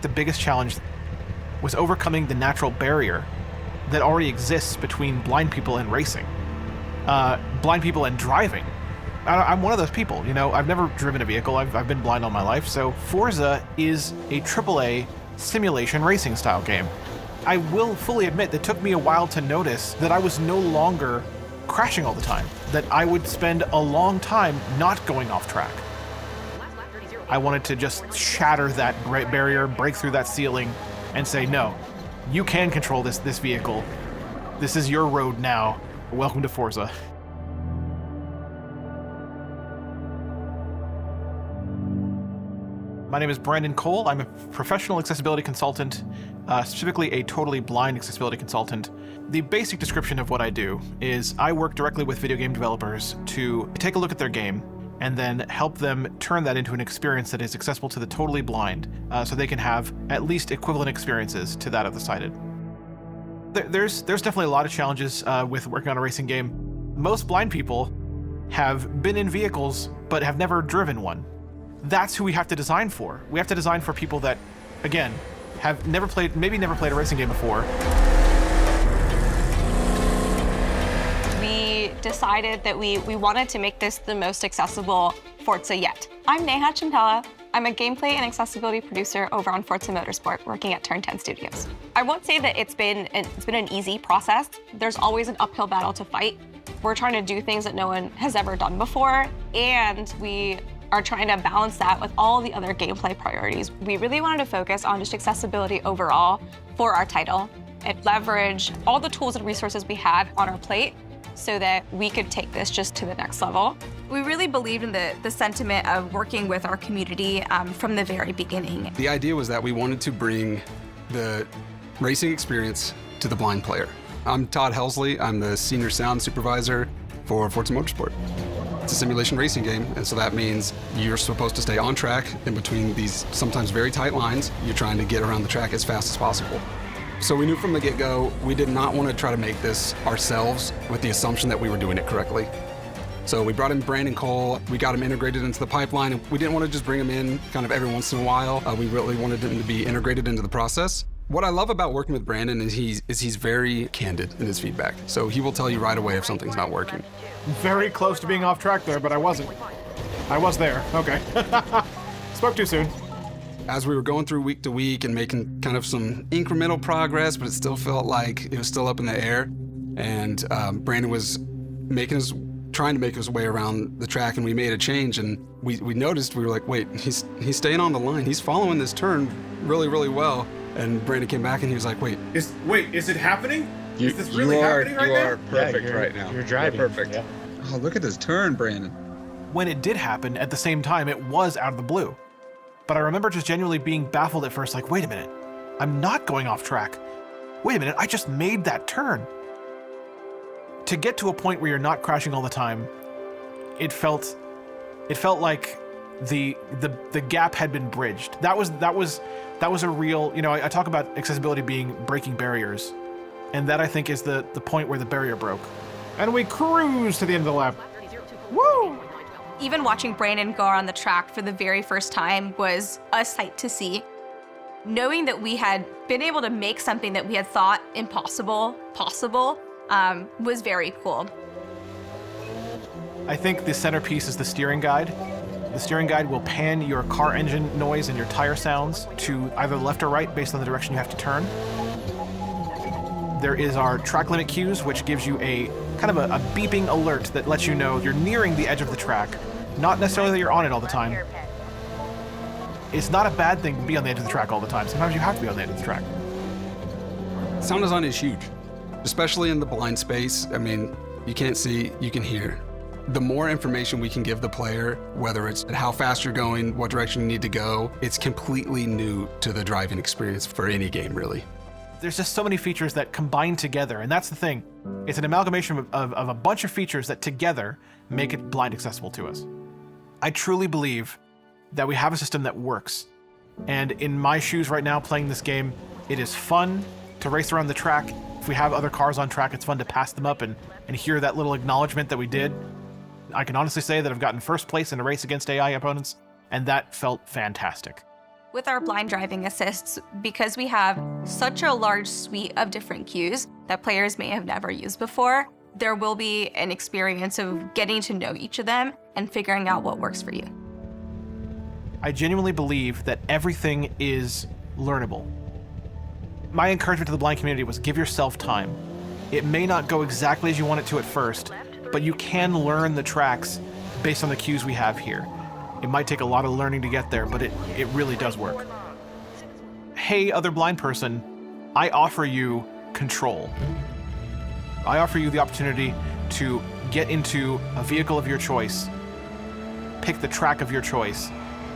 the biggest challenge was overcoming the natural barrier that already exists between blind people and racing. Blind people and driving. I'm one of those people, you know, I've never driven a vehicle, I've been blind all my life, so Forza is a AAA simulation racing style game. I will fully admit that it took me a while to notice that I was no longer crashing all the time, that I would spend a long time not going off track. I wanted to just shatter that barrier, break through that ceiling, and say, no, you can control this vehicle. This is your road now. Welcome to Forza. My name is Brandon Cole. I'm a professional accessibility consultant, specifically a totally blind accessibility consultant. The basic description of what I do is I work directly with video game developers to take a look at their game and then help them turn that into an experience that is accessible to the totally blind, so they can have at least equivalent experiences to that of the sighted. There's definitely a lot of challenges with working on a racing game. Most blind people have been in vehicles but have never driven one. That's who we have to design for. We have to design for people that, again, have never played a racing game before. We decided that we wanted to make this the most accessible Forza yet. I'm Neha Chimpella. I'm a gameplay and accessibility producer over on Forza Motorsport, working at Turn 10 Studios. I won't say that it's been an easy process. There's always an uphill battle to fight. We're trying to do things that no one has ever done before, and we are trying to balance that with all the other gameplay priorities. We really wanted to focus on just accessibility overall for our title and leverage all the tools and resources we had on our plate so that we could take this just to the next level. We really believed in the sentiment of working with our community from the very beginning. The idea was that we wanted to bring the racing experience to the blind player. I'm Todd Helsley. I'm the senior sound supervisor for Forza Motorsport. It's a simulation racing game, and so that means you're supposed to stay on track in between these sometimes very tight lines. You're trying to get around the track as fast as possible. So we knew from the get-go, we did not want to try to make this ourselves with the assumption that we were doing it correctly. So we brought in Brandon Cole, we got him integrated into the pipeline, and we didn't want to just bring him in kind of every once in a while. We really wanted him to be integrated into the process. What I love about working with Brandon is he's very candid in his feedback. So he will tell you right away if something's not working. Very close to being off track there, but I wasn't. I was there, okay. Spoke too soon. As we were going through week to week and making kind of some incremental progress, but it still felt like it was still up in the air. And Brandon was trying to make his way around the track, and we made a change, and we noticed, we were like, wait, he's staying on the line. He's following this turn really, really well. And Brandon came back and he was like, wait, is it happening? Is this really happening right now? You are perfect right now. You're driving. You're perfect. Yeah. Oh, look at this turn, Brandon. When it did happen, at the same time, it was out of the blue. But I remember just genuinely being baffled at first, like, wait a minute, I'm not going off track. Wait a minute, I just made that turn. To get to a point where you're not crashing all the time, it felt like the gap had been bridged. That was a real, you know, I talk about accessibility being breaking barriers, and that I think is the point where the barrier broke. And we cruise to the end of the lap. Woo! Even watching Brandon go on the track for the very first time was a sight to see. Knowing that we had been able to make something that we had thought impossible possible was very cool. I think the centerpiece is the steering guide. The steering guide will pan your car engine noise and your tire sounds to either left or right based on the direction you have to turn. There is our track limit cues, which gives you a kind of a beeping alert that lets you know you're nearing the edge of the track. Not necessarily that you're on it all the time. It's not a bad thing to be on the edge of the track all the time. Sometimes you have to be on the edge of the track. sound design is huge, especially in the blind space. I mean, you can't see, you can hear. The more information we can give the player, whether it's how fast you're going, what direction you need to go, it's completely new to the driving experience for any game, really. There's just so many features that combine together, and that's the thing. It's an amalgamation of a bunch of features that together make it blind accessible to us. I truly believe that we have a system that works. And in my shoes right now playing this game, it is fun to race around the track. If we have other cars on track, it's fun to pass them up and hear that little acknowledgement that we did. I can honestly say that I've gotten first place in a race against AI opponents, and that felt fantastic. With our blind driving assists, because we have such a large suite of different cues that players may have never used before, there will be an experience of getting to know each of them and figuring out what works for you. I genuinely believe that everything is learnable. My encouragement to the blind community was give yourself time. It may not go exactly as you want it to at first, but you can learn the tracks based on the cues we have here. It might take a lot of learning to get there, but it really does work. Hey, other blind person, I offer you control. I offer you the opportunity to get into a vehicle of your choice, pick the track of your choice,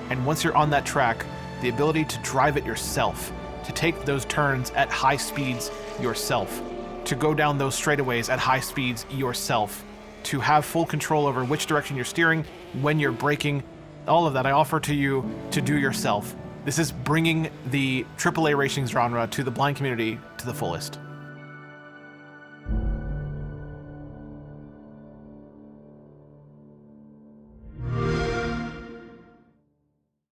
and once you're on that track, the ability to drive it yourself, to take those turns at high speeds yourself, to go down those straightaways at high speeds yourself, to have full control over which direction you're steering, when you're braking, all of that I offer to you to do yourself. This is bringing the AAA racing genre to the blind community to the fullest.